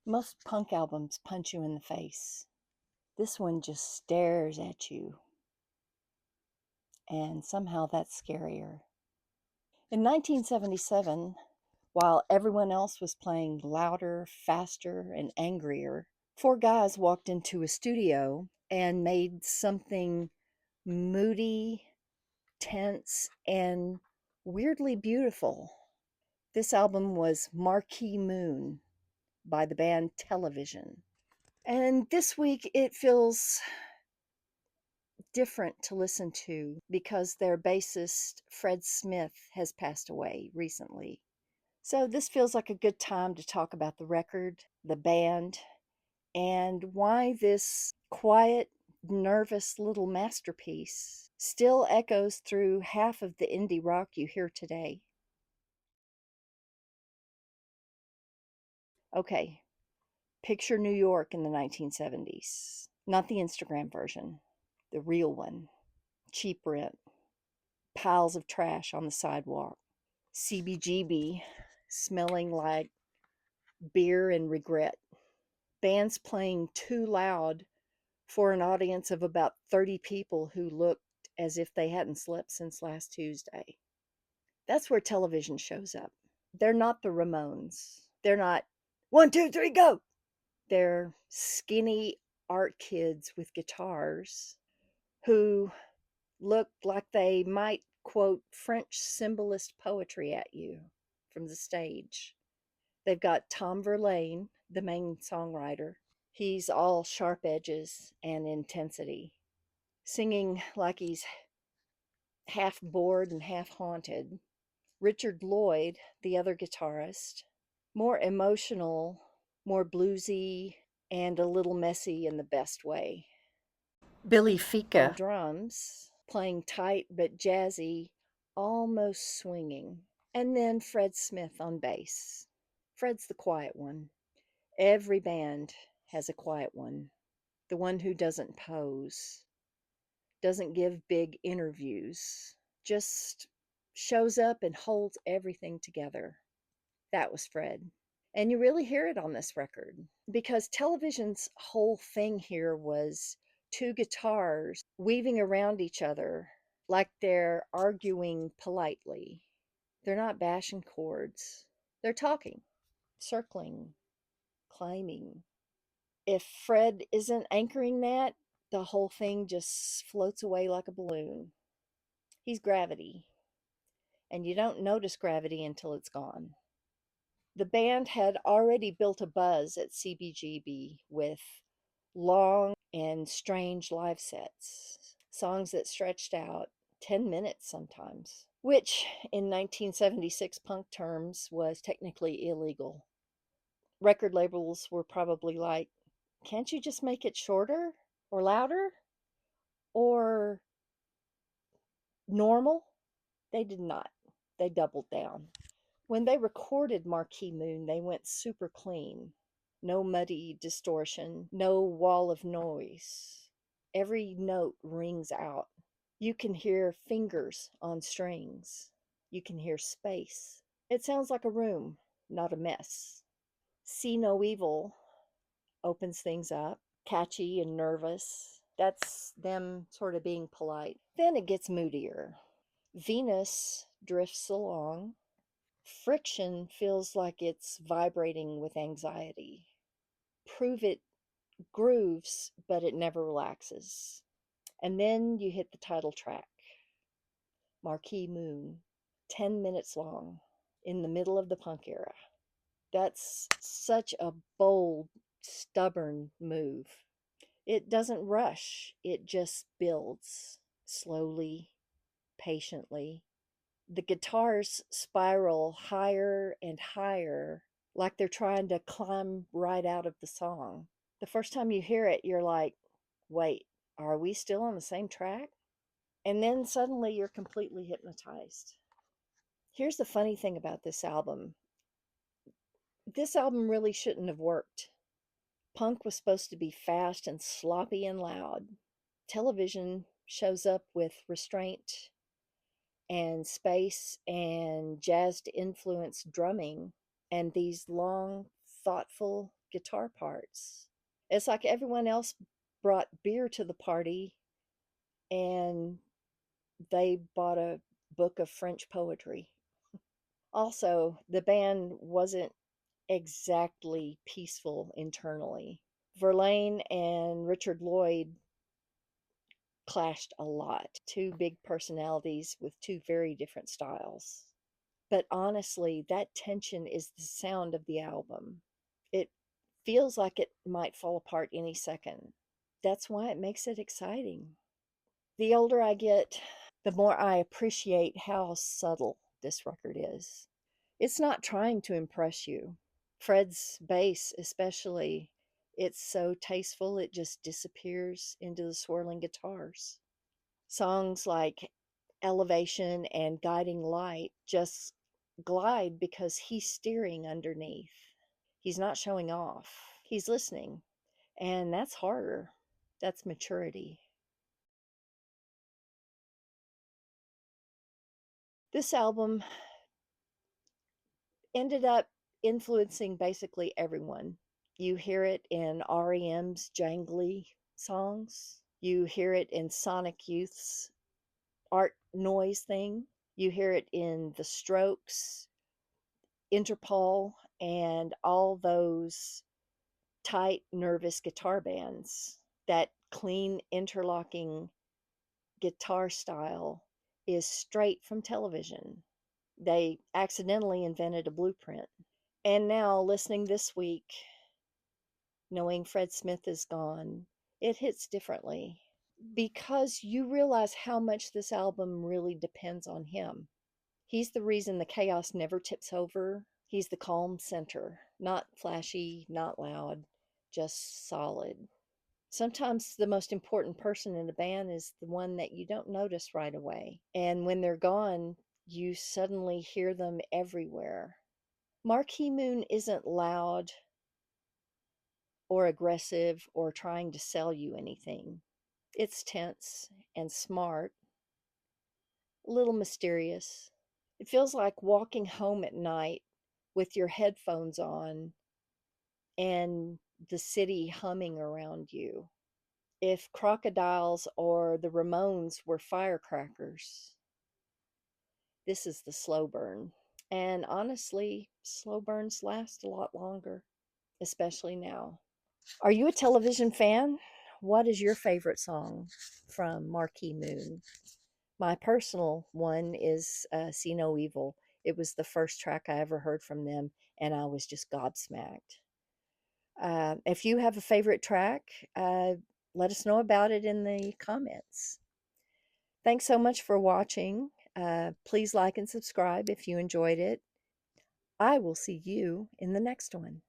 Most punk albums punch you in the face. This one just stares at you, and somehow that's scarier. In 1977, while everyone else was playing louder, faster, and angrier, four guys walked into a studio and made something moody, tense, and weirdly beautiful. This album was Marquee Moon by the band Television. And this week it feels different to listen to because their bassist, Fred Smith, has passed away recently. So this feels like a good time to talk about the record, the band, and why this quiet, nervous little masterpiece still echoes through half of the indie rock you hear today. Okay, picture New York in the 1970s. Not the Instagram version, the real one. Cheap rent, piles of trash on the sidewalk, CBGB smelling like beer and regret, bands playing too loud for an audience of about 30 people who looked as if they hadn't slept since last Tuesday. That's where Television shows up. They're not the Ramones. They're not 1, 2, 3, go. They're skinny art kids with guitars who look like they might quote French symbolist poetry at you from the stage. They've got Tom Verlaine, the main songwriter. He's all sharp edges and intensity, singing like he's half bored and half haunted. Richard Lloyd, the other guitarist, more emotional, more bluesy, and a little messy in the best way. Billy Fika on drums, playing tight but jazzy, almost swinging. And then Fred Smith on bass. Fred's the quiet one. Every band has a quiet one. The one who doesn't pose, doesn't give big interviews, just shows up and holds everything together. That was Fred. And you really hear it on this record because Television's whole thing here was two guitars weaving around each other like they're arguing politely. They're not bashing chords, they're talking, circling, climbing. If Fred isn't anchoring that, the whole thing just floats away like a balloon. He's gravity, and you don't notice gravity until it's gone. The band had already built a buzz at CBGB with long and strange live sets, songs that stretched out 10 minutes sometimes, which in 1976 punk terms was technically illegal. Record labels were probably like, can't you just make it shorter or louder or normal? They did not. They doubled down. When they recorded Marquee Moon, they went super clean. No muddy distortion, no wall of noise. Every note rings out. You can hear fingers on strings. You can hear space. It sounds like a room, not a mess. See No Evil opens things up, catchy and nervous. That's them sort of being polite. Then it gets moodier. Venus drifts along. Friction feels like it's vibrating with anxiety. Prove It grooves, but it never relaxes. And then you hit the title track, Marquee Moon, 10 minutes long, in the middle of the punk era. That's such a bold, stubborn move. It doesn't rush, it just builds slowly, patiently. The guitars spiral higher and higher, like they're trying to climb right out of the song. The first time you hear it, you're like, wait, are we still on the same track? And then suddenly you're completely hypnotized. Here's the funny thing about this album, this album really shouldn't have worked. Punk was supposed to be fast and sloppy and loud. Television shows up with restraint and space and jazz influenced drumming and these long, thoughtful guitar parts. It's like everyone else brought beer to the party and they bought a book of French poetry. Also, the band wasn't exactly peaceful internally. Verlaine and Richard Lloyd clashed a lot. Two big personalities with two very different styles. But honestly, that tension is the sound of the album. It feels like it might fall apart any second. That's why it makes it exciting. The older I get, the more I appreciate how subtle this record is. It's not trying to impress you. Fred's bass, especially, it's so tasteful it just disappears into the swirling guitars. Songs like Elevation and Guiding Light just glide because he's steering underneath. He's not showing off, he's listening. And that's harder. That's maturity. This album ended up influencing basically everyone. You hear it in R.E.M's jangly songs. You hear it in Sonic Youth's art noise thing. You hear it in The Strokes, Interpol, and all those tight, nervous guitar bands. That clean, interlocking guitar style is straight from television. They accidentally invented a blueprint. And now, listening this week, knowing Fred Smith is gone, it hits differently because you realize how much this album really depends on him. He's the reason the chaos never tips over. He's the calm center, not flashy, not loud, just solid. Sometimes the most important person in a band is the one that you don't notice right away. And when they're gone, you suddenly hear them everywhere. Marquee Moon isn't loud or aggressive or trying to sell you anything. It's tense and smart, a little mysterious. It feels like walking home at night with your headphones on and the city humming around you. If crocodiles or the Ramones were firecrackers, this is the slow burn. And honestly, slow burns last a lot longer, especially now. Are you a television fan? What is your favorite song from Marquee Moon? My personal one is See No Evil. It was the first track I ever heard from them, and I was just gobsmacked. If you have a favorite track, let us know about it in the comments. Thanks so much for watching. Please like and subscribe if you enjoyed it. I will see you in the next one.